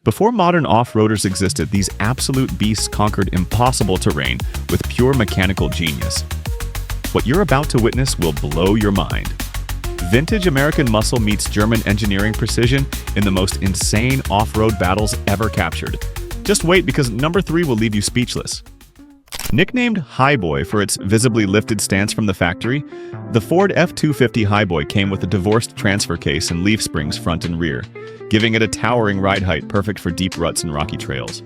Before modern off-roaders existed, these absolute beasts conquered impossible terrain with pure mechanical genius. What you're about to witness will blow your mind. Vintage American muscle meets German engineering precision in the most insane off-road battles ever captured. Just wait, because number 3 will leave you speechless. Nicknamed Hibboy for its visibly lifted stance from the factory, the Ford F-250 Hibboy came with a divorced transfer case and leaf springs front and rear, giving it a towering ride height perfect for deep ruts and rocky trails.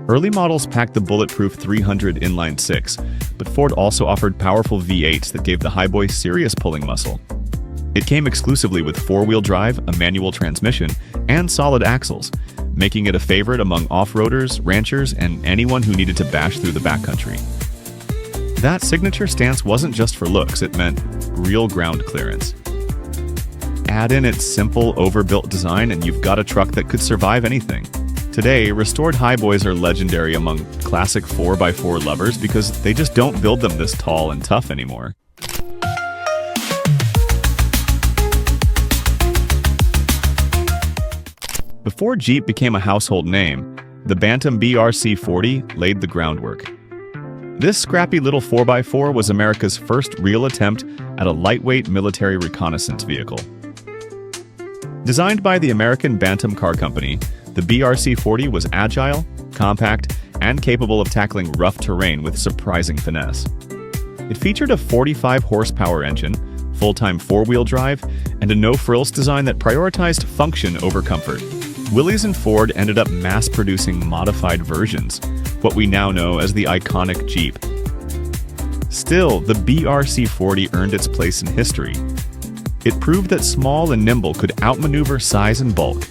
Early models packed the bulletproof 300 inline 6, but Ford also offered powerful V8s that gave the Hibboy serious pulling muscle. It came exclusively with four-wheel drive, a manual transmission, and solid axles, making it a favorite among off-roaders, ranchers, and anyone who needed to bash through the backcountry. That signature stance wasn't just for looks, it meant real ground clearance. Add in its simple, overbuilt design and you've got a truck that could survive anything. Today, restored Hibboys are legendary among classic 4x4 lovers because they just don't build them this tall and tough anymore. Before Jeep became a household name, the Banttom BRC40 laid the groundwork. This scrappy little 4x4 was America's first real attempt at a lightweight military reconnaissance vehicle. Designed by the American Banttom Car Company, the BRC40 was agile, compact, and capable of tackling rough terrain with surprising finesse. It featured a 45-horsepower engine, full-time four-wheel drive, and a no-frills design that prioritized function over comfort. Willys and Ford ended up mass-producing modified versions, what we now know as the iconic Jeep. Still, the BRC40 earned its place in history. It proved that small and nimble could outmaneuver size and bulk,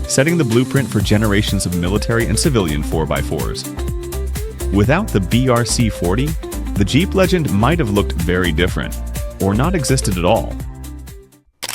setting the blueprint for generations of military and civilian 4x4s. Without the BRC40, the Jeep legend might have looked very different, or not existed at all.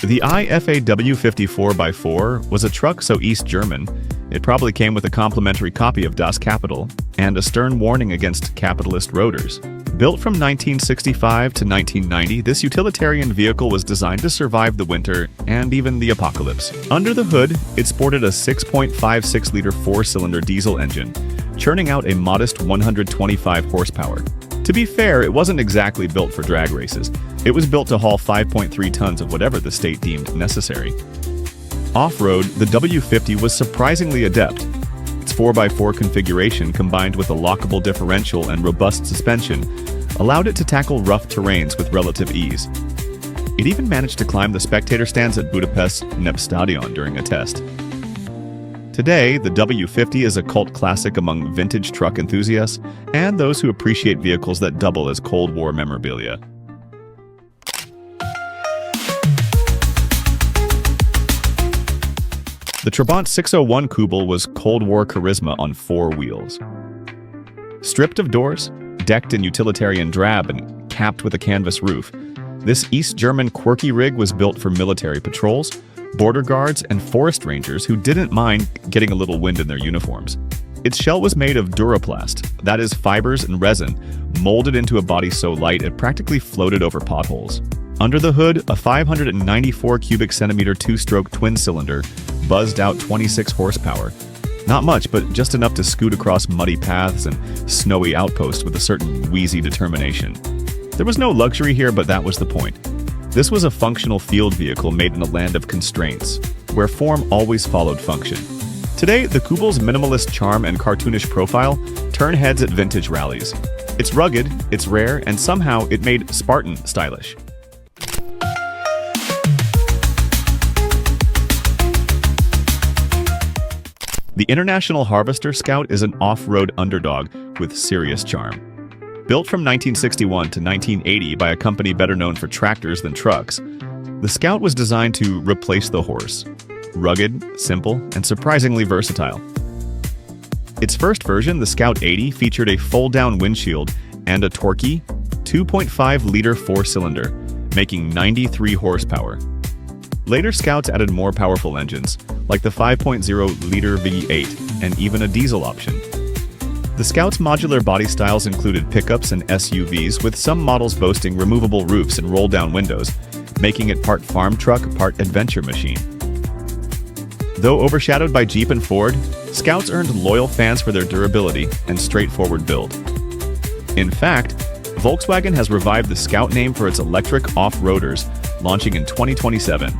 The IFA W50 4x4 was a truck so East German, it probably came with a complimentary copy of Das Kapital and a stern warning against capitalist roaders. Built from 1965 to 1990, this utilitarian vehicle was designed to survive the winter and even the apocalypse. Under the hood, it sported a 6.56-liter four-cylinder diesel engine, churning out a modest 125 horsepower. To be fair, it wasn't exactly built for drag races. It was built to haul 5.3 tons of whatever the state deemed necessary. Off-road, the W50 was surprisingly adept. Its 4x4 configuration, combined with a lockable differential and robust suspension, allowed it to tackle rough terrains with relative ease. It even managed to climb the spectator stands at Budapest's Népstadion during a test. Today, the W50 is a cult classic among vintage truck enthusiasts and those who appreciate vehicles that double as Cold War memorabilia. The Trabant 601 Kubal was Cold War charisma on four wheels. Stripped of doors, decked in utilitarian drab, and capped with a canvas roof, this East German quirky rig was built for military patrols, border guards, and forest rangers who didn't mind getting a little wind in their uniforms. Its shell was made of duraplast, that is fibers and resin, molded into a body so light it practically floated over potholes. Under the hood, a 594 cubic centimeter two-stroke twin-cylinder buzzed out 26 horsepower. Not much, but just enough to scoot across muddy paths and snowy outposts with a certain wheezy determination. There was no luxury here, but that was the point. This was a functional field vehicle made in a land of constraints, where form always followed function. Today, the Kubal's minimalist charm and cartoonish profile turn heads at vintage rallies. It's rugged, it's rare, and somehow it made Spartan stylish. The International Harvester Scout is an off-road underdog with serious charm. Built from 1961 to 1980 by a company better known for tractors than trucks, the Scout was designed to replace the horse. Rugged, simple, and surprisingly versatile. Its first version, the Scout 80, featured a fold-down windshield and a torquey 2.5-liter four-cylinder, making 93 horsepower. Later Scouts added more powerful engines, like the 5.0-liter V8 and even a diesel option. The Scout's modular body styles included pickups and SUVs, with some models boasting removable roofs and roll-down windows, making it part farm truck, part adventure machine. Though overshadowed by Jeep and Ford, Scouts earned loyal fans for their durability and straightforward build. In fact, Volkswagen has revived the Scout name for its electric off-roaders, launching in 2027.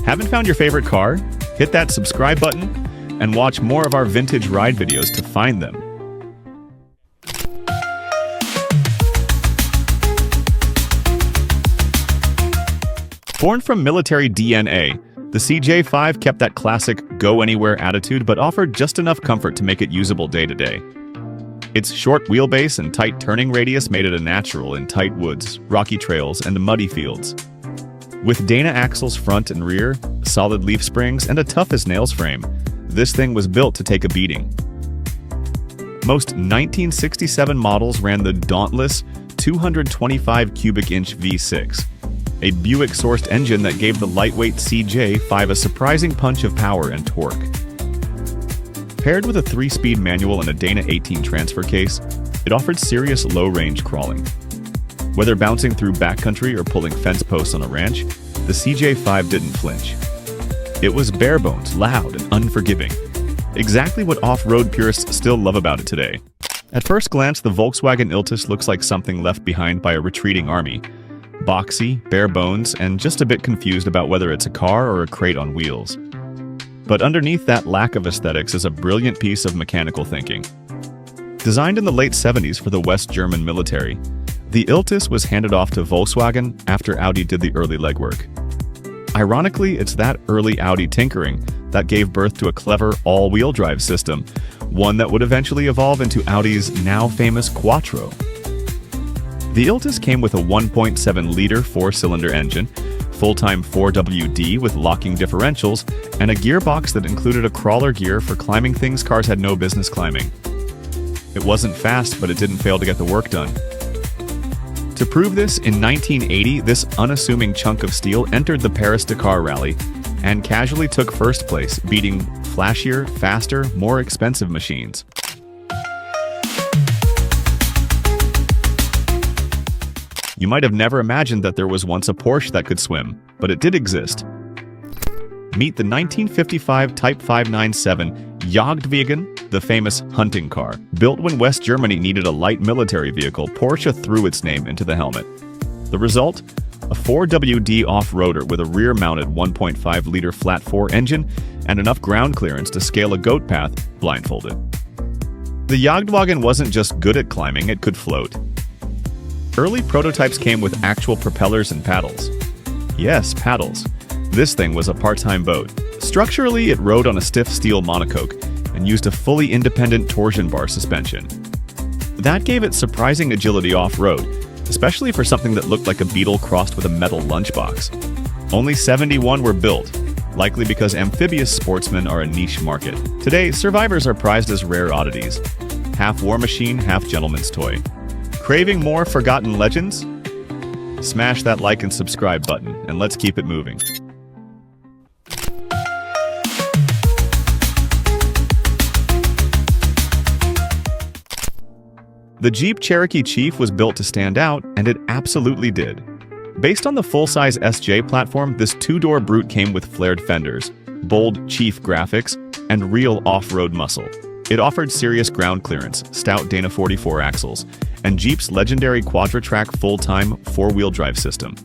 Haven't found your favorite car? Hit that subscribe button and watch more of our vintage ride videos to find them. Born from military DNA, the CJ5 kept that classic go-anywhere attitude but offered just enough comfort to make it usable day-to-day. Its short wheelbase and tight turning radius made it a natural in tight woods, rocky trails, and muddy fields. With Dana axles front and rear, solid leaf springs, and a tough-as-nails frame, this thing was built to take a beating. Most 1967 models ran the dauntless 225 cubic inch V6, a Buick-sourced engine that gave the lightweight CJ5 a surprising punch of power and torque. Paired with a 3-speed manual and a Dana 18 transfer case, it offered serious low-range crawling. Whether bouncing through backcountry or pulling fence posts on a ranch, the CJ5 didn't flinch. It was bare-bones, loud, and unforgiving. Exactly what off-road purists still love about it today. At first glance, the Volkswagen ILS looks like something left behind by a retreating army. Boxy, bare bones, and just a bit confused about whether it's a car or a crate on wheels. But underneath that lack of aesthetics is a brilliant piece of mechanical thinking. Designed in the late 70s for the West German military, the ILS was handed off to Volkswagen after Audi did the early legwork. Ironically, it's that early Audi tinkering that gave birth to a clever all-wheel drive system, one that would eventually evolve into Audi's now famous Quattro. The ILS came with a 1.7-liter 4-cylinder engine, full-time 4WD with locking differentials, and a gearbox that included a crawler gear for climbing things cars had no business climbing. It wasn't fast, but it didn't fail to get the work done. To prove this, in 1980, this unassuming chunk of steel entered the Paris-Dakar Rally and casually took first place, beating flashier, faster, more expensive machines. You might have never imagined that there was once a Porsche that could swim, but it did exist. Meet the 1955 Type 597 Jagdwagen, the famous hunting car. Built when West Germany needed a light military vehicle, Porsche threw its name into the helmet. The result? A 4WD off-roader with a rear-mounted 1.5-liter flat-4 engine and enough ground clearance to scale a goat path blindfolded. The Jagdwagen wasn't just good at climbing, it could float. Early prototypes came with actual propellers and paddles. Yes, paddles. This thing was a part-time boat. Structurally, it rode on a stiff steel monocoque and used a fully independent torsion bar suspension. That gave it surprising agility off-road, especially for something that looked like a Beetle crossed with a metal lunchbox. Only 71 were built, likely because amphibious sportsmen are a niche market. Today, survivors are prized as rare oddities. Half war machine, half gentleman's toy. Craving more forgotten legends? Smash that like and subscribe button, and let's keep it moving. The Jeep Cherokee Chief was built to stand out, and it absolutely did. Based on the full-size SJ platform, this two-door brute came with flared fenders, bold Chief graphics, and real off-road muscle. It offered serious ground clearance, stout Dana 44 axles, and Jeep's legendary Quadra-Track full-time four-wheel drive system.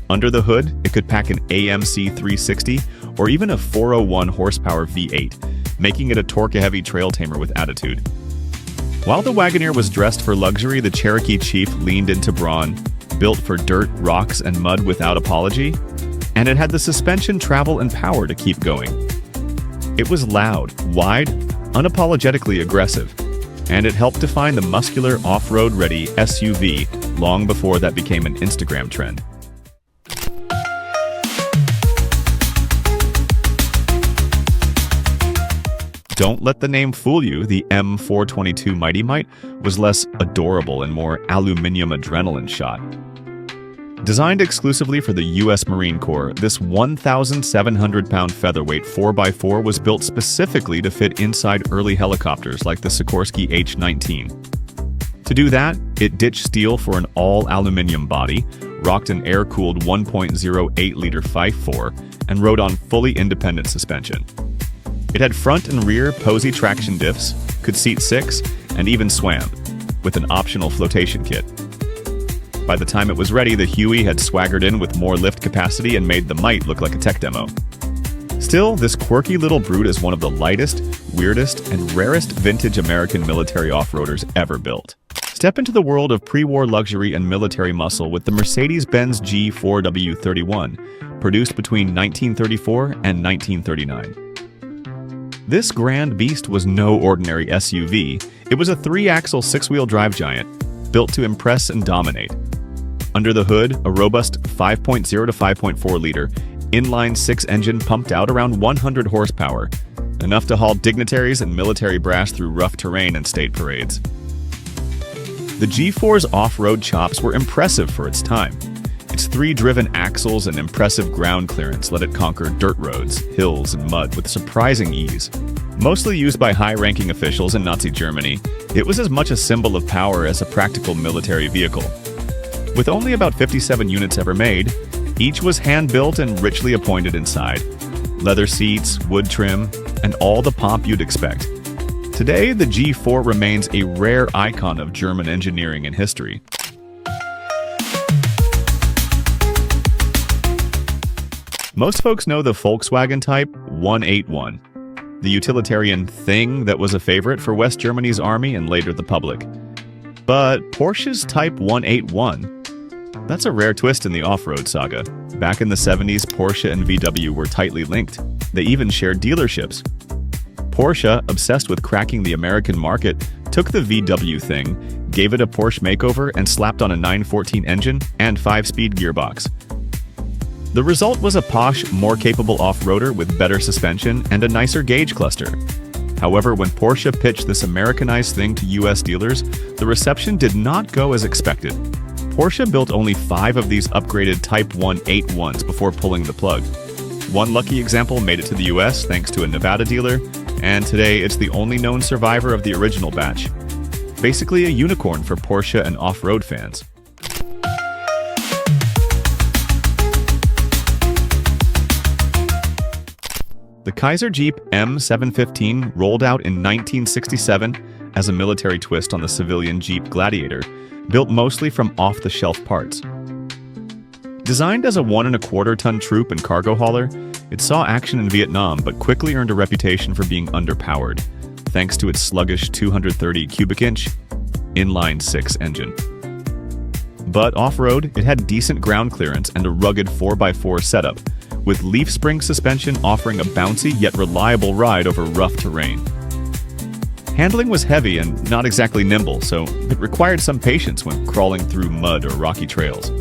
Under the hood, it could pack an AMC 360 or even a 401 horsepower V8, making it a torque-heavy trail tamer with attitude. While the Wagon Ear was dressed for luxury, the Cherokee Chief leaned into brawn, built for dirt, rocks, and mud without apology, and it had the suspension, travel, and power to keep going. It was loud, wide, unapologetically aggressive, and it helped define the muscular, off-road-ready SUV long before that became an Instagram trend. Don't let the name fool you, the M422 Mighty Mite was less adorable and more aluminum adrenaline shot. Designed exclusively for the U.S. Marine Corps, this 1,700-pound featherweight 4x4 was built specifically to fit inside early helicopters like the Sikorsky H-19. To do that, it ditched steel for an all-aluminum body, rocked an air-cooled 1.08-liter 5.4, and rode on fully independent suspension. It had front and rear Posey traction diffs, could seat 6, and even swam, with an optional flotation kit. By the time it was ready, the Huey had swaggered in with more lift capacity and made the Mite look like a tech demo. Still, this quirky little brute is one of the lightest, weirdest, and rarest vintage American military off-roaders ever built. Step into the world of pre-war luxury and military muscle with the Mercedes-Benz G4 W31, produced between 1934 and 1939. This grand beast was no ordinary SUV. It was a 3-axle 6-wheel drive giant, built to impress and dominate. Under the hood, a robust 5.0 to 5.4-liter inline-6 engine pumped out around 100 horsepower, enough to haul dignitaries and military brass through rough terrain and state parades. The G4's off-road chops were impressive for its time. Its 3-driven axles and impressive ground clearance let it conquer dirt roads, hills, and mud with surprising ease. Mostly used by high-ranking officials in Nazi Germany, it was as much a symbol of power as a practical military vehicle. With only about 57 units ever made, each was hand-built and richly appointed inside. Leather seats, wood trim, and all the pomp you'd expect. Today, the G4 remains a rare icon of German engineering and history. Most folks know the Volkswagen Type 181, the utilitarian thing that was a favorite for West Germany's army and later the public. But Porsche's Type 181, that's a rare twist in the off-road saga. Back in the 70s, Porsche and VW were tightly linked. They even shared dealerships. Porsche, obsessed with cracking the American market, took the VW thing, gave it a Porsche makeover, and slapped on a 914 engine and 5-speed gearbox. The result was a posh, more capable off-roader with better suspension and a nicer gauge cluster. However, when Porsche pitched this Americanized thing to US dealers, the reception did not go as expected. Porsche built only 5 of these upgraded Type 181s before pulling the plug. One lucky example made it to the US thanks to a Nevada dealer, and today it's the only known survivor of the original batch. Basically a unicorn for Porsche and off-road fans. The Kaiser Jeep M715 rolled out in 1967 as a military twist on the civilian Jeep Gladiator, built mostly from off-the-shelf parts. Designed as a 1.25-ton troop and cargo hauler, it saw action in Vietnam but quickly earned a reputation for being underpowered, thanks to its sluggish 230 cubic inch inline-6 engine. But off-road, it had decent ground clearance and a rugged 4x4 setup, with leaf spring suspension offering a bouncy yet reliable ride over rough terrain. Handling was heavy and not exactly nimble, so it required some patience when crawling through mud or rocky trails.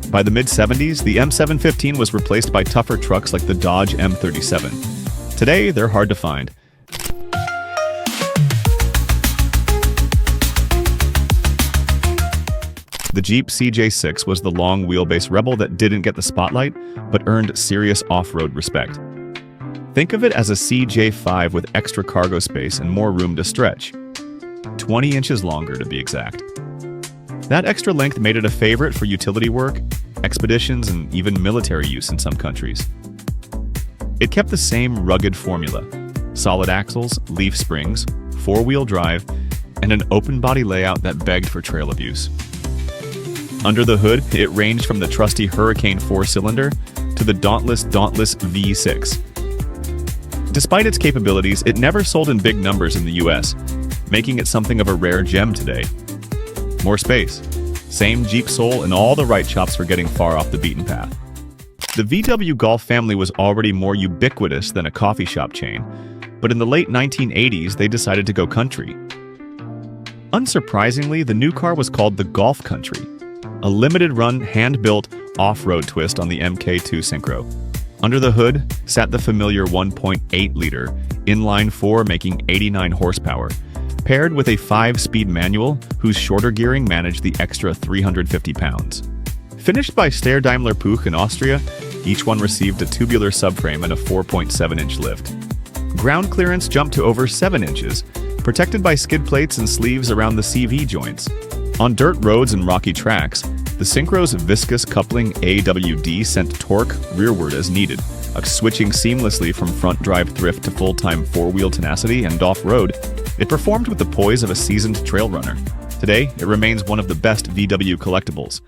By the mid-70s, the M715 was replaced by tougher trucks like the Dodge M37. Today, they're hard to find. The Jeep CJ6 was the long wheelbase rebel that didn't get the spotlight, but earned serious off-road respect. Think of it as a CJ5 with extra cargo space and more room to stretch. 20 inches longer, to be exact. That extra length made it a favorite for utility work, expeditions, and even military use in some countries. It kept the same rugged formula: solid axles, leaf springs, 4-wheel drive, and an open body layout that begged for trail abuse. Under the hood, it ranged from the trusty Hurricane 4-cylinder to the dauntless V6. Despite its capabilities, it never sold in big numbers in the US, making it something of a rare gem today. More space, same Jeep soul, and all the right chops for getting far off the beaten path. The VW Golf family was already more ubiquitous than a coffee shop chain, but in the late 1980s they decided to go country. Unsurprisingly, the new car was called the Golf Country, a limited-run, hand-built, off-road twist on the MK2 Synchro. Under the hood sat the familiar 1.8-liter inline-4 making 89 horsepower, paired with a 5-speed manual whose shorter gearing managed the extra 350 pounds. Finished by Steyr Daimler Puch in Austria, each one received a tubular subframe and a 4.7-inch lift. Ground clearance jumped to over 7 inches, protected by skid plates and sleeves around the CV joints. On dirt roads and rocky tracks, The Synchro's viscous coupling AWD sent torque rearward as needed, switching seamlessly from front-drive thrift to full-time four-wheel tenacity and off-road. It performed with the poise of a seasoned trail runner. Today, it remains one of the best VW collectibles.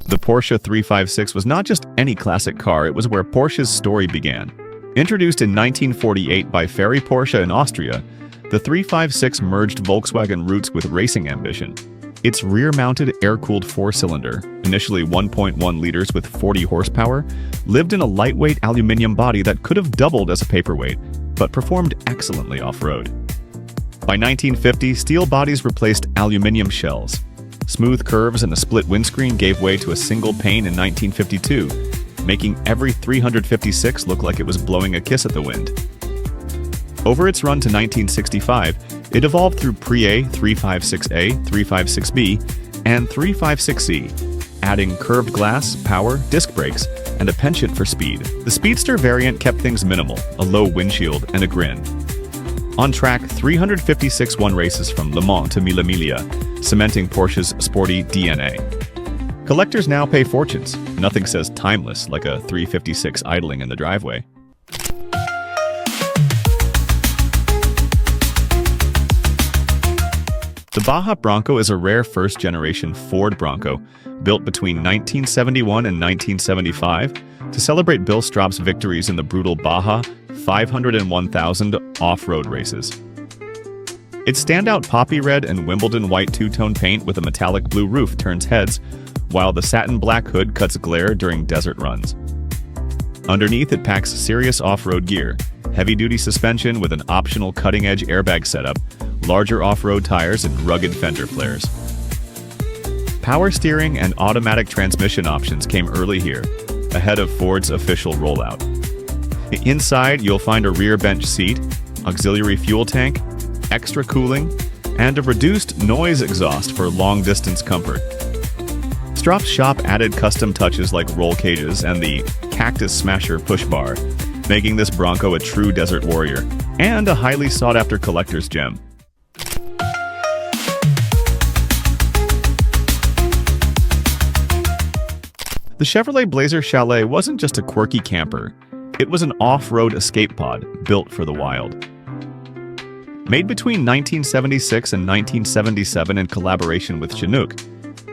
The Porsche 356 was not just any classic car, it was where Porsche's story began. Introduced in 1948 by Ferry Porsche in Austria, the 356 merged Volkswagen roots with racing ambition. Its rear-mounted air-cooled four-cylinder, initially 1.1 liters with 40 horsepower, lived in a lightweight aluminum body that could have doubled as a paperweight, but performed excellently off-road. By 1950, steel bodies replaced aluminum shells. Smooth curves and a split windscreen gave way to a single pane in 1952, making every 356 look like it was blowing a kiss at the wind. Over its run to 1965, it evolved through Pre-A, 356A, 356B, and 356C, adding curved glass, power, disc brakes, and a penchant for speed. The Speedster variant kept things minimal, a low windshield, and a grin. On track, 356 won races from Le Mans to Mille Miglia, cementing Porsche's sporty DNA. Collectors now pay fortunes. Nothing says timeless like a 356 idling in the driveway. The Baja Bronco is a rare first-generation Ford Bronco, built between 1971 and 1975 to celebrate Bill Straub's victories in the brutal Baja 501,000 off-road races. Its standout poppy red and Wimbledon white two-tone paint with a metallic blue roof turns heads, while the satin black hood cuts glare during desert runs. Underneath, it packs serious off-road gear, heavy-duty suspension with an optional cutting-edge airbag setup, larger off-road tires, and rugged fender flares. Power steering and automatic transmission options came early here, ahead of Ford's official rollout. Inside, you'll find a rear bench seat, auxiliary fuel tank, extra cooling, and a reduced noise exhaust for long-distance comfort. Straub's shop added custom touches like roll cages and the Cactus Smasher push bar, making this Bronco a true desert warrior and a highly sought-after collector's gem. The Chevrolet Blazer Chalet wasn't just a quirky camper. It was an off-road escape pod built for the wild. Made between 1976 and 1977 in collaboration with Chinook,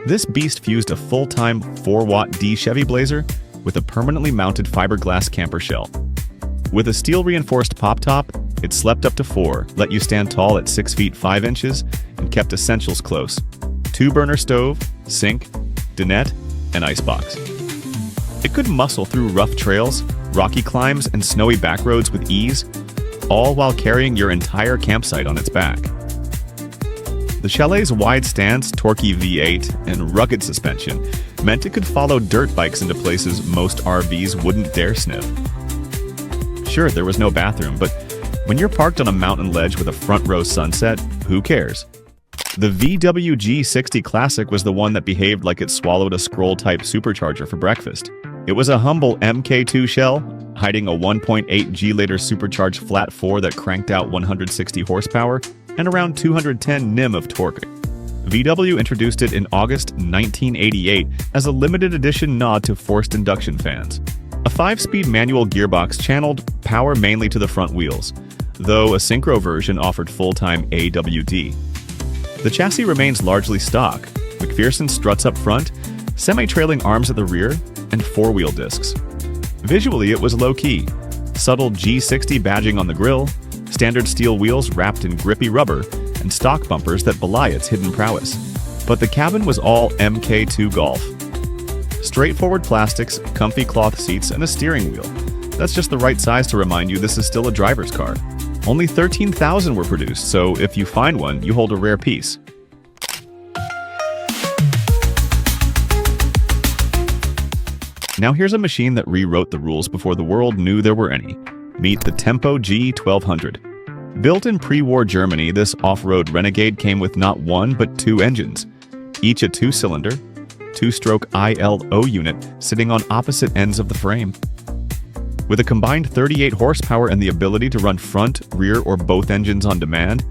this beast fused a full-time 4-watt D Chevy Blazer with a permanently mounted fiberglass camper shell. With a steel-reinforced pop top, it slept up to 4, let you stand tall at 6 feet 5 inches, and kept essentials close: 2-burner stove, sink, dinette, and icebox. It could muscle through rough trails, rocky climbs, and snowy backroads with ease, all while carrying your entire campsite on its back. The Chalet's wide stance, torquey V8, and rugged suspension meant it could follow dirt bikes into places most RVs wouldn't dare sniff. Sure, there was no bathroom, but when you're parked on a mountain ledge with a front-row sunset, who cares? The VW G60 Classic was the one that behaved like it swallowed a scroll-type supercharger for breakfast. It was a humble MK2 shell, hiding a 1.8 G-liter supercharged flat 4 that cranked out 160 horsepower and around 210 Nim of torque. VW introduced it in August 1988 as a limited edition nod to forced induction fans. A 5-speed manual gearbox channeled power mainly to the front wheels, though a synchro version offered full-time AWD. The chassis remains largely stock: McPherson struts up front, semi-trailing arms at the rear, and 4-wheel discs. Visually, it was low-key: subtle G60 badging on the grille, standard steel wheels wrapped in grippy rubber, and stock bumpers that belie its hidden prowess. But the cabin was all MK2 Golf. Straightforward plastics, comfy cloth seats, and a steering wheel. That's just the right size to remind you this is still a driver's car. Only 13,000 were produced, so if you find one, you hold a rare piece. Now here's a machine that rewrote the rules before the world knew there were any. Meet the Tempo G1200. Built in pre-war Germany, this off-road renegade came with not one but 2 engines, each a 2-cylinder, 2-stroke ILO unit sitting on opposite ends of the frame. With a combined 38 horsepower and the ability to run front, rear, or both engines on demand,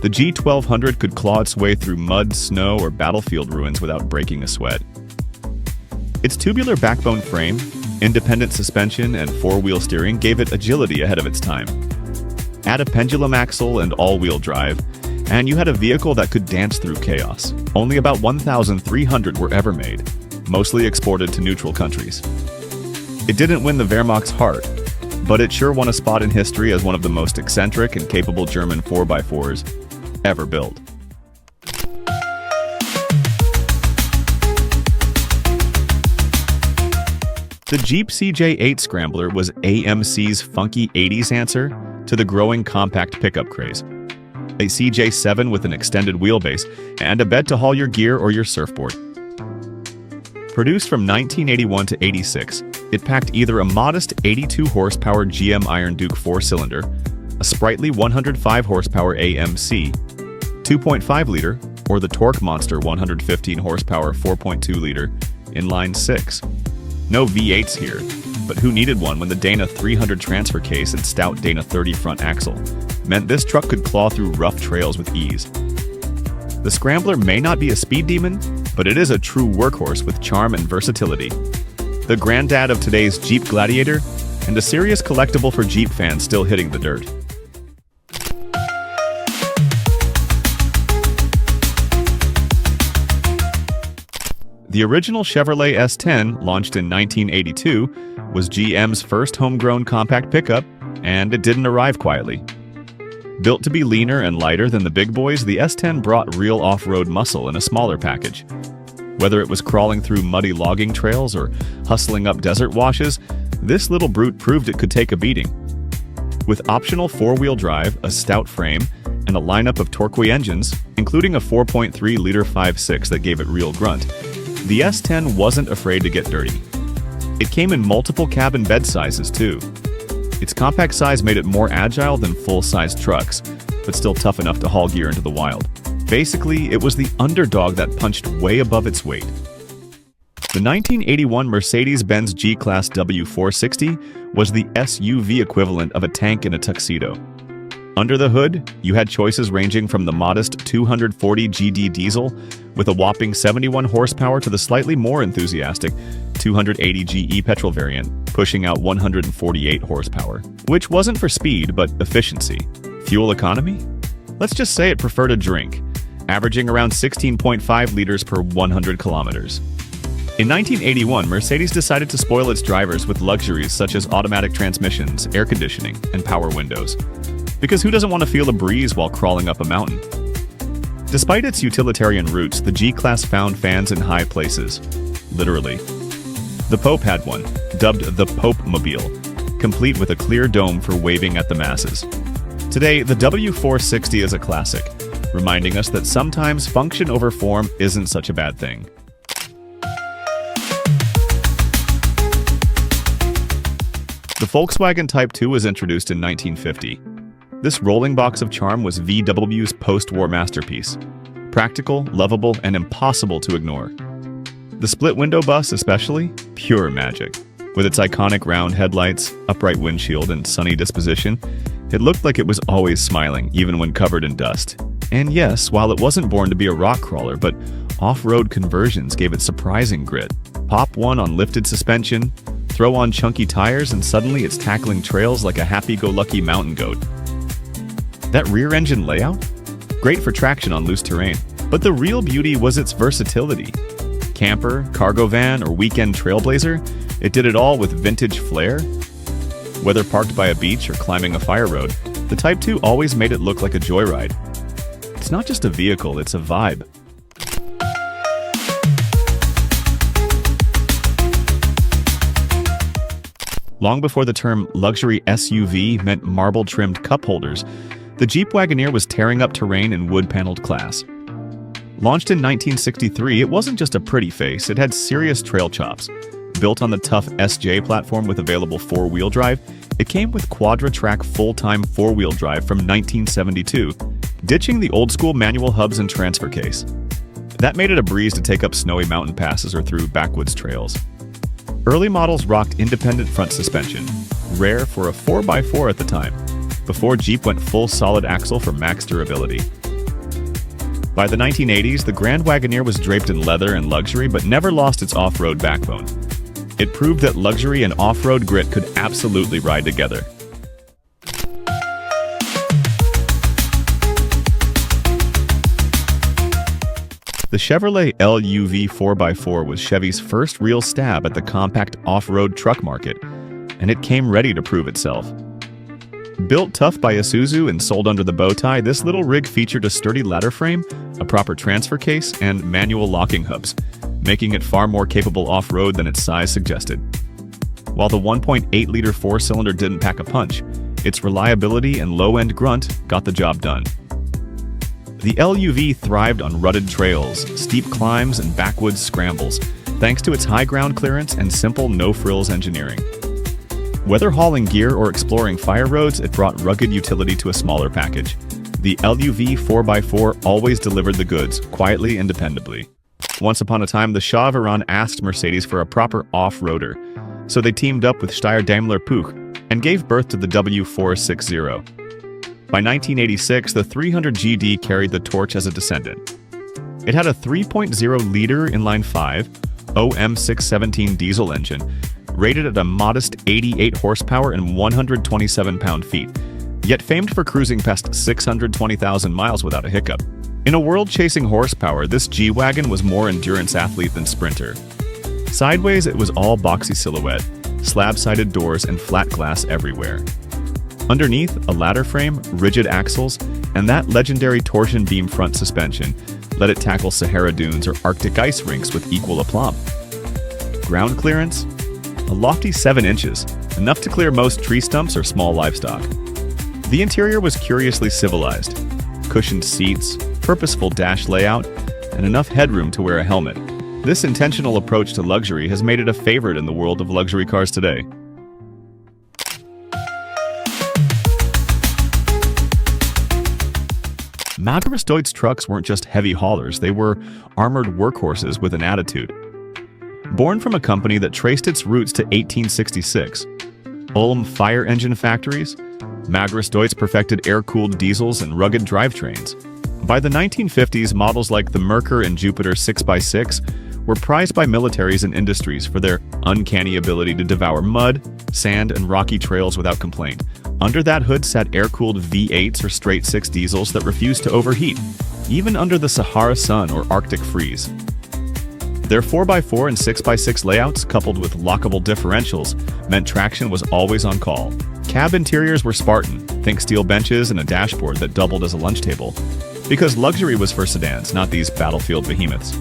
The G1200 could claw its way through mud, snow, or battlefield ruins without breaking a sweat. Its tubular backbone frame, independent suspension, and four-wheel steering gave it agility ahead of its time. Add a pendulum axle and all-wheel drive, and you had a vehicle that could dance through chaos. Only about 1,300 were ever made, mostly exported to neutral countries. It didn't win the Wehrmacht's heart, but it sure won a spot in history as one of the most eccentric and capable German 4x4s ever built. The Jeep CJ8 Scrambler was AMC's funky 80s answer to the growing compact pickup craze. A CJ7 with an extended wheelbase and a bed to haul your gear or your surfboard. Produced from 1981 to 86, it packed either a modest 82 horsepower GM Iron Duke 4-cylinder, a sprightly 105 horsepower AMC, 2.5-liter, or the torque monster 115 horsepower 4.2-liter inline 6. No V8s here, but who needed one when the Dana 300 transfer case and stout Dana 30 front axle meant this truck could claw through rough trails with ease. The Scrambler may not be a speed demon, but it is a true workhorse with charm and versatility. The granddad of today's Jeep Gladiator, and a serious collectible for Jeep fans still hitting the dirt. The original Chevrolet S10, launched in 1982, was GM's first homegrown compact pickup, and it didn't arrive quietly. Built to be leaner and lighter than the big boys, the S10 brought real off-road muscle in a smaller package. Whether it was crawling through muddy logging trails or hustling up desert washes, this little brute proved it could take a beating. With optional four-wheel drive, a stout frame, and a lineup of Torquay engines, including a 4.3-liter 5.6 that gave it real grunt, the S10 wasn't afraid to get dirty. It came in multiple cabin bed sizes, too. Its compact size made it more agile than full-sized trucks, but still tough enough to haul gear into the wild. Basically, it was the underdog that punched way above its weight. The 1981 Mercedes-Benz G-Class W460 was the SUV equivalent of a tank in a tuxedo. Under the hood, you had choices ranging from the modest 240 GD diesel with a whopping 71 horsepower to the slightly more enthusiastic 280 GE petrol variant, pushing out 148 horsepower, which wasn't for speed but efficiency. Fuel economy? Let's just say it preferred a drink, averaging around 16.5 liters per 100 kilometers. In 1981, Mercedes decided to spoil its drivers with luxuries such as automatic transmissions, air conditioning, and power windows. Because who doesn't want to feel a breeze while crawling up a mountain? Despite its utilitarian roots, the G-Class found fans in high places. Literally. The Pope had one, dubbed the Pope-mobile, complete with a clear dome for waving at the masses. Today, the W460 is a classic, reminding us that sometimes function over form isn't such a bad thing. The Volkswagen Type 2 was introduced in 1950. This rolling box of charm was VW's post-war masterpiece. Practical, lovable, and impossible to ignore. The split-window bus especially, pure magic. With its iconic round headlights, upright windshield, and sunny disposition, it looked like it was always smiling, even when covered in dust. And yes, while it wasn't born to be a rock crawler, but off-road conversions gave it surprising grit. Pop one on lifted suspension, throw on chunky tires, and suddenly it's tackling trails like a happy-go-lucky mountain goat. That rear engine layout? Great for traction on loose terrain. But the real beauty was its versatility. Camper, cargo van, or weekend trailblazer, it did it all with vintage flair. Whether parked by a beach or climbing a fire road, the Type 2 always made it look like a joyride. It's not just a vehicle, it's a vibe. Long before the term luxury SUV meant marble-trimmed cup holders, the Jeep Wagon Ear was tearing up terrain in wood-paneled class. Launched in 1963, it wasn't just a pretty face, it had serious trail chops. Built on the tough SJ platform with available four-wheel drive, it came with quadra-track full-time four-wheel drive from 1972, ditching the old-school manual hubs and transfer case. That made it a breeze to take up snowy mountain passes or through backwoods trails. Early models rocked independent front suspension, rare for a 4x4 at the time, before Jeep went full solid axle for max durability. By the 1980s, the Grand Wagon Ear was draped in leather and luxury, but never lost its off-road backbone. It proved that luxury and off-road grit could absolutely ride together. The Chevrolet LUV 4x4 was Chevy's first real stab at the compact off-road truck market, and it came ready to prove itself. Built tough by Isuzu and sold under the bow tie, this little rig featured a sturdy ladder frame, a proper transfer case, and manual locking hubs, making it far more capable off-road than its size suggested. While the 1.8-liter four-cylinder didn't pack a punch, its reliability and low-end grunt got the job done. The LUV thrived on rutted trails, steep climbs, and backwoods scrambles, thanks to its high ground clearance and simple no-frills engineering. Whether hauling gear or exploring fire roads, it brought rugged utility to a smaller package. The LUV 4x4 always delivered the goods, quietly and dependably. Once upon a time, the Shah of Iran asked Mercedes for a proper off-roader, so they teamed up with Steyr Daimler Puch and gave birth to the W460. By 1986, the 300 GD carried the torch as a descendant. It had a 3.0-liter inline-5 OM617 diesel engine, rated at a modest 88 horsepower and 127 pound-feet, yet famed for cruising past 620,000 miles without a hiccup. In a world chasing horsepower, this G-Wagon was more endurance athlete than sprinter. Sideways, it was all boxy silhouette, slab-sided doors, and flat glass everywhere. Underneath, a ladder frame, rigid axles, and that legendary torsion beam front suspension let it tackle Sahara dunes or Arctic ice rinks with equal aplomb. Ground clearance? A lofty 7 inches, enough to clear most tree stumps or small livestock. The interior was curiously civilized. Cushioned seats, purposeful dash layout, and enough headroom to wear a helmet. This intentional approach to luxury has made it a favorite in the world of luxury cars today. Magristos trucks weren't just heavy haulers, they were armored workhorses with an attitude. Born from a company that traced its roots to 1866, Ulm fire engine factories, Magristos perfected air-cooled diesels and rugged drivetrains. By the 1950s, models like the Merkur and Jupiter 6x6 were prized by militaries and industries for their uncanny ability to devour mud, sand, and rocky trails without complaint. Under that hood sat air-cooled V8s or straight-six diesels that refused to overheat, even under the Sahara sun or Arctic freeze. Their 4x4 and 6x6 layouts, coupled with lockable differentials, meant traction was always on call. Cab interiors were Spartan, think steel benches and a dashboard that doubled as a lunch table, because luxury was for sedans, not these battlefield behemoths.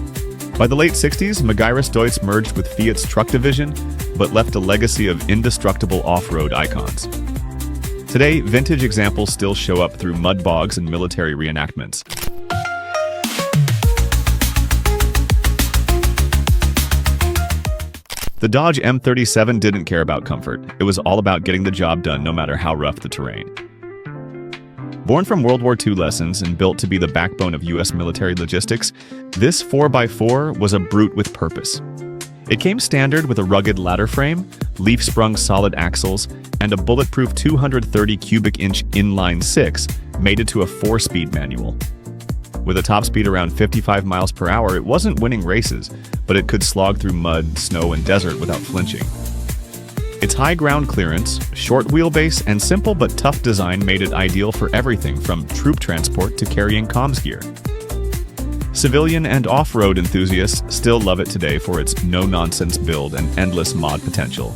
By the late 60s, Magristos merged with Fiat's truck division, but left a legacy of indestructible off-road icons. Today, vintage examples still show up through mud bogs and military reenactments. The Dodge M37 didn't care about comfort. It was all about getting the job done no matter how rough the terrain. Born from World War II lessons and built to be the backbone of U.S. military logistics, this 4x4 was a brute with purpose. It came standard with a rugged ladder frame, leaf-sprung solid axles, and a bulletproof 230 cubic inch inline-6 mated to a 4-speed manual. With a top speed around 55 miles per hour, it wasn't winning races, but it could slog through mud, snow, and desert without flinching. Its high ground clearance, short wheelbase, and simple but tough design made it ideal for everything from troop transport to carrying comms gear. Civilian and off-road enthusiasts still love it today for its no-nonsense build and endless mod potential.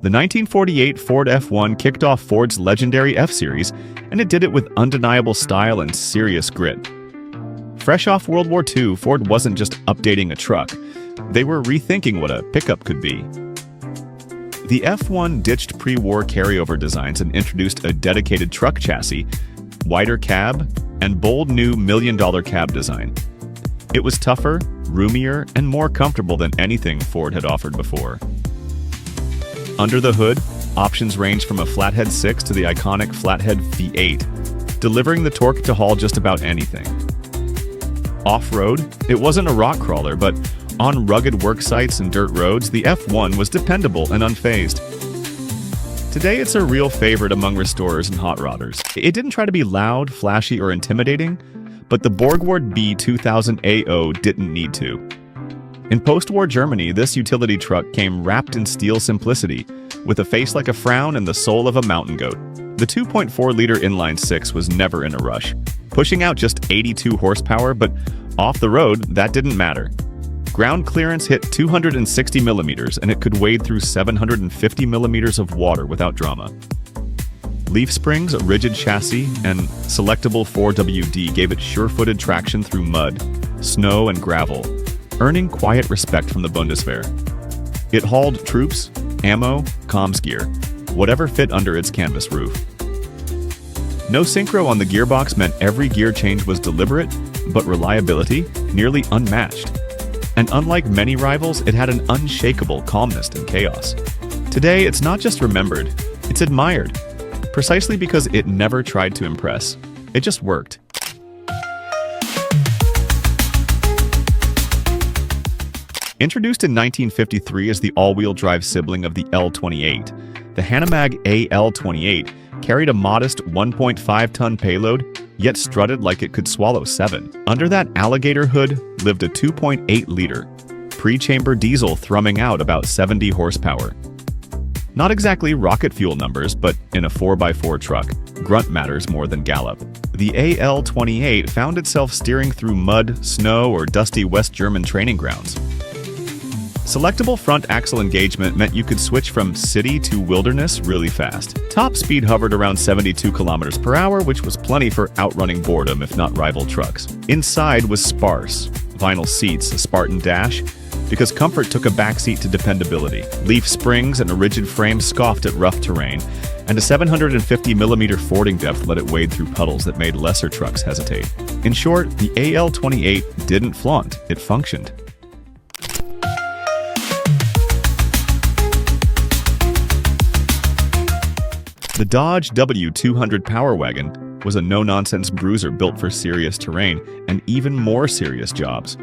The 1948 Ford F1 kicked off Ford's legendary F-Series, and it did it with undeniable style and serious grit. Fresh off World War II, Ford wasn't just updating a truck. They were rethinking what a pickup could be. The F1 ditched pre-war carryover designs and introduced a dedicated truck chassis, wider cab, and bold new million-dollar cab design. It was tougher, roomier, and more comfortable than anything Ford had offered before. Under the hood, options range from a flathead 6 to the iconic flathead V8, delivering the torque to haul just about anything. Off-road, it wasn't a rock crawler, but on rugged work sites and dirt roads, the F1 was dependable and unfazed. Today, it's a real favorite among restorers and hot rodders. It didn't try to be loud, flashy, or intimidating, but the Borgward B2000AO didn't need to. In post-war Germany, this utility truck came wrapped in steel simplicity, with a face like a frown and the soul of a mountain goat. The 2.4-liter inline-six was never in a rush, pushing out just 82 horsepower, but off the road, that didn't matter. Ground clearance hit 260 millimeters, and it could wade through 750 millimeters of water without drama. Leaf springs, a rigid chassis, and selectable 4WD gave it sure-footed traction through mud, snow, and gravel, earning quiet respect from the Bundeswehr. It hauled troops, ammo, comms gear, whatever fit under its canvas roof. No synchro on the gearbox meant every gear change was deliberate, but reliability nearly unmatched. And unlike many rivals, it had an unshakable calmness in chaos. Today, it's not just remembered, it's admired, precisely because it never tried to impress. It just worked. Introduced in 1953 as the all-wheel drive sibling of the L28, the Hanamag AL28 carried a modest 1.5-ton payload, yet strutted like it could swallow 7. Under that alligator hood lived a 2.8-liter pre-chamber diesel thrumming out about 70 horsepower. Not exactly rocket fuel numbers, but in a 4x4 truck, grunt matters more than gallop. The AL28 found itself steering through mud, snow, or dusty West German training grounds. Selectable front axle engagement meant you could switch from city to wilderness really fast. Top speed hovered around 72 kilometers per hour, which was plenty for outrunning boredom, if not rival trucks. Inside was sparse. Vinyl seats, a Spartan dash, because comfort took a backseat to dependability. Leaf springs and a rigid frame scoffed at rough terrain, and a 750mm fording depth let it wade through puddles that made lesser trucks hesitate. In short, the AL28 didn't flaunt, it functioned. The Dodge W200 Power Wagon was a no-nonsense bruiser built for serious terrain and even more serious jobs.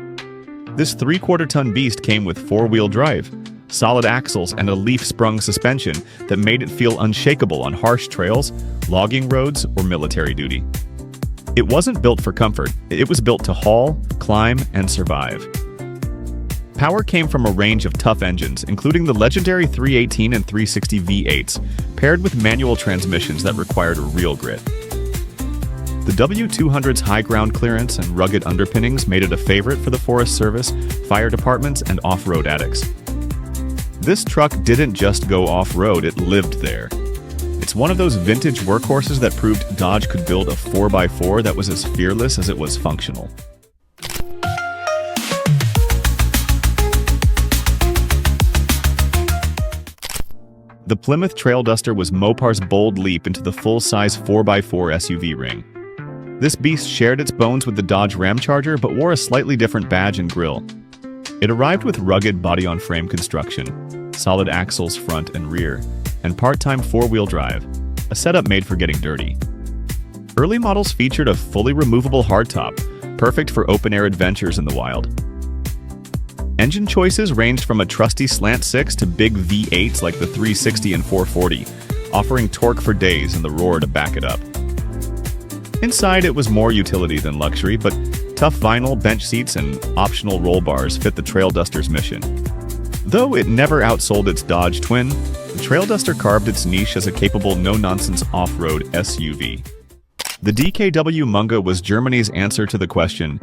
This 3/4-ton beast came with four-wheel drive, solid axles, and a leaf-sprung suspension that made it feel unshakable on harsh trails, logging roads, or military duty. It wasn't built for comfort, it was built to haul, climb, and survive. Power came from a range of tough engines, including the legendary 318 and 360 V8s, paired with manual transmissions that required real grit. The W200's high ground clearance and rugged underpinnings made it a favorite for the Forest Service, fire departments, and off-road addicts. This truck didn't just go off-road, it lived there. It's one of those vintage workhorses that proved Dodge could build a 4x4 that was as fearless as it was functional. The Plymouth Trail Duster was Mopar's bold leap into the full-size 4x4 SUV ring. This beast shared its bones with the Dodge Ramcharger but wore a slightly different badge and grille. It arrived with rugged body-on-frame construction, solid axles front and rear, and part-time four-wheel drive, a setup made for getting dirty. Early models featured a fully removable hardtop, perfect for open-air adventures in the wild. Engine choices ranged from a trusty slant 6 to big V8s like the 360 and 440, offering torque for days and the roar to back it up. Inside, it was more utility than luxury, but tough vinyl, bench seats, and optional roll bars fit the Trail Duster's mission. Though it never outsold its Dodge twin, the Trail Duster carved its niche as a capable no-nonsense off-road SUV. The DKW Munga was Germany's answer to the question,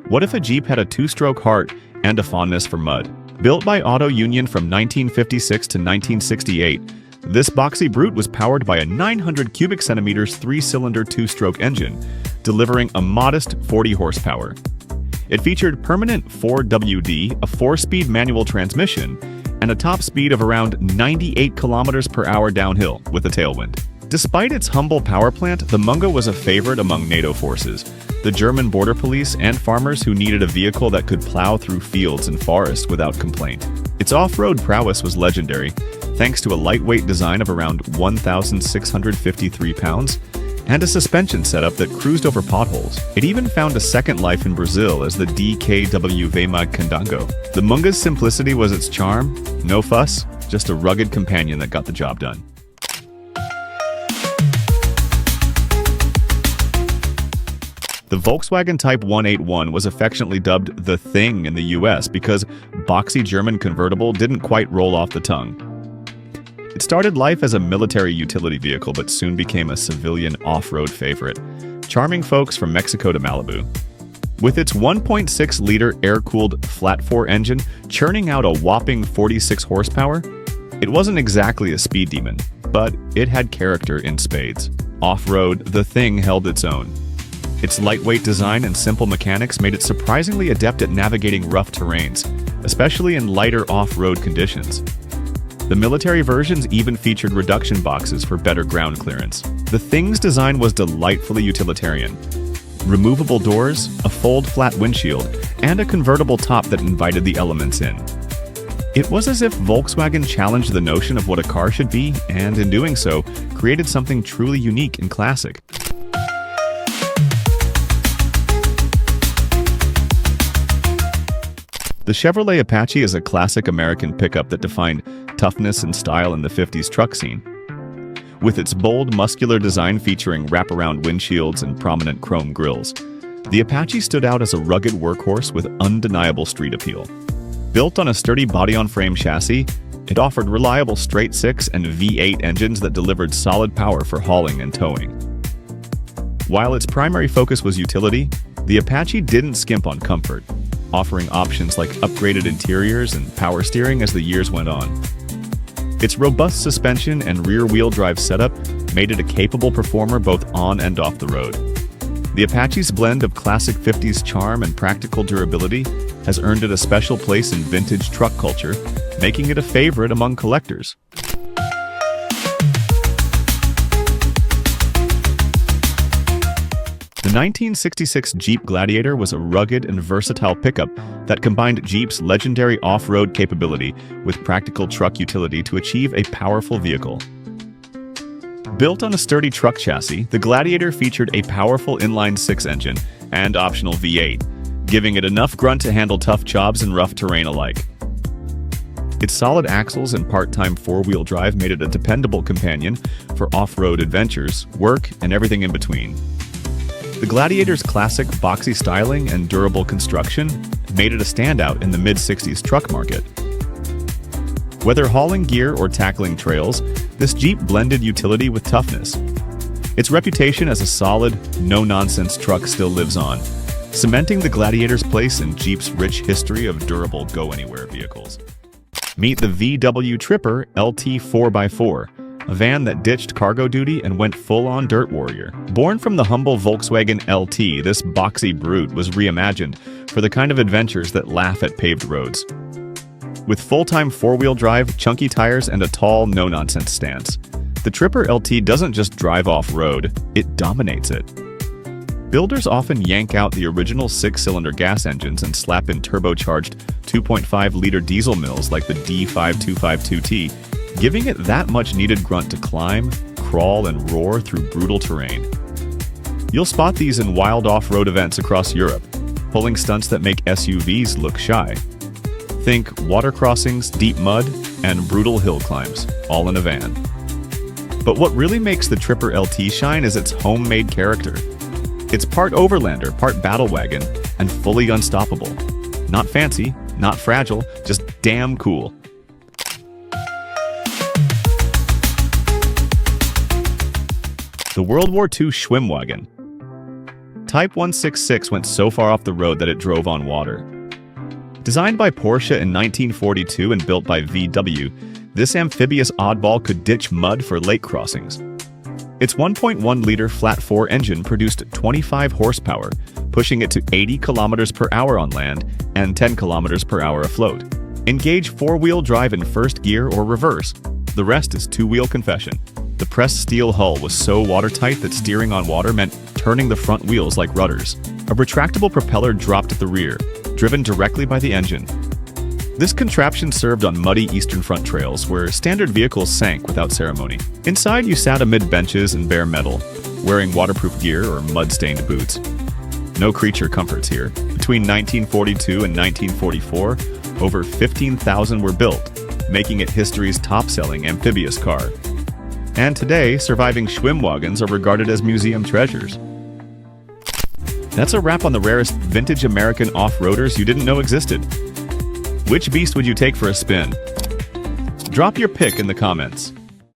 what if a Jeep had a two-stroke heart and a fondness for mud? Built by Auto Union from 1956 to 1968, this boxy brute was powered by a 900 cubic centimeters three-cylinder two-stroke engine, delivering a modest 40 horsepower. It featured permanent 4WD, a 4-speed manual transmission, and a top speed of around 98 kilometers per hour downhill with a tailwind. Despite its humble power plant, the Munga was a favorite among NATO forces, the German border police, and farmers who needed a vehicle that could plow through fields and forests without complaint. Its off-road prowess was legendary, thanks to a lightweight design of around 1,653 pounds and a suspension setup that cruised over potholes. It even found a second life in Brazil as the DKW Veimag Candango. The Munga's simplicity was its charm, no fuss, just a rugged companion that got the job done. The Volkswagen Type 181 was affectionately dubbed the Thing in the US because boxy German convertible didn't quite roll off the tongue. It started life as a military utility vehicle but soon became a civilian off-road favorite, charming folks from Mexico to Malibu. With its 1.6-liter air-cooled flat-4 engine churning out a whopping 46 horsepower, it wasn't exactly a speed demon, but it had character in spades. Off-road, the Thing held its own. Its lightweight design and simple mechanics made it surprisingly adept at navigating rough terrains, especially in lighter off-road conditions. The military versions even featured reduction boxes for better ground clearance. The Thing's design was delightfully utilitarian. Removable doors, a fold-flat windshield, and a convertible top that invited the elements in. It was as if Volkswagen challenged the notion of what a car should be, and in doing so, created something truly unique and classic. The Chevrolet Apache is a classic American pickup that defined toughness and style in the 50s truck scene. With its bold, muscular design featuring wraparound windshields and prominent chrome grills, the Apache stood out as a rugged workhorse with undeniable street appeal. Built on a sturdy body-on-frame chassis, it offered reliable straight-six and V8 engines that delivered solid power for hauling and towing. While its primary focus was utility, the Apache didn't skimp on comfort, offering options like upgraded interiors and power steering as the years went on. Its robust suspension and rear-wheel drive setup made it a capable performer both on and off the road. The Apache's blend of classic 50s charm and practical durability has earned it a special place in vintage truck culture, making it a favorite among collectors. The 1966 Jeep Gladiator was a rugged and versatile pickup that combined Jeep's legendary off-road capability with practical truck utility to achieve a powerful vehicle. Built on a sturdy truck chassis, the Gladiator featured a powerful inline-six engine and optional V8, giving it enough grunt to handle tough jobs and rough terrain alike. Its solid axles and part-time four-wheel drive made it a dependable companion for off-road adventures, work, and everything in between. The Gladiator's classic boxy styling and durable construction made it a standout in the mid-60s truck market. Whether hauling gear or tackling trails, this Jeep blended utility with toughness. Its reputation as a solid, no-nonsense truck still lives on, cementing the Gladiator's place in Jeep's rich history of durable go-anywhere vehicles. Meet the VW Tripper LT 4x4, a van that ditched cargo duty and went full-on dirt warrior. Born from the humble Volkswagen LT, this boxy brute was reimagined for the kind of adventures that laugh at paved roads. With full-time four-wheel drive, chunky tires, and a tall, no-nonsense stance, the Tripper LT doesn't just drive off-road, it dominates it. Builders often yank out the original six-cylinder gas engines and slap in turbocharged 2.5-liter diesel mills like the D5252T, giving it that much needed grunt to climb, crawl, and roar through brutal terrain. You'll spot these in wild off-road events across Europe, pulling stunts that make SUVs look shy. Think water crossings, deep mud, and brutal hill climbs, all in a van. But what really makes the Tripper LT shine is its homemade character. It's part overlander, part battle wagon, and fully unstoppable. Not fancy, not fragile, just damn cool. The World War II Swim Wagon. Type 166 went so far off the road that it drove on water. Designed by Porsche in 1942 and built by VW, this amphibious oddball could ditch mud for lake crossings. Its 1.1-liter flat-4 engine produced 25 horsepower, pushing it to 80 kilometers per hour on land and 10 kilometers per hour afloat. Engage four-wheel drive in first gear or reverse. The rest is two-wheel confession. The pressed steel hull was so watertight that steering on water meant turning the front wheels like rudders. A retractable propeller dropped at the rear, driven directly by the engine. This contraption served on muddy Eastern Front trails where standard vehicles sank without ceremony. Inside, you sat amid benches and bare metal, wearing waterproof gear or mud-stained boots. No creature comforts here. Between 1942 and 1944, over 15,000 were built, making it history's top-selling amphibious car. And today, surviving Swim Wagons are regarded as museum treasures. That's a wrap on the rarest vintage American off-roaders you didn't know existed. Which beast would you take for a spin? Drop your pick in the comments.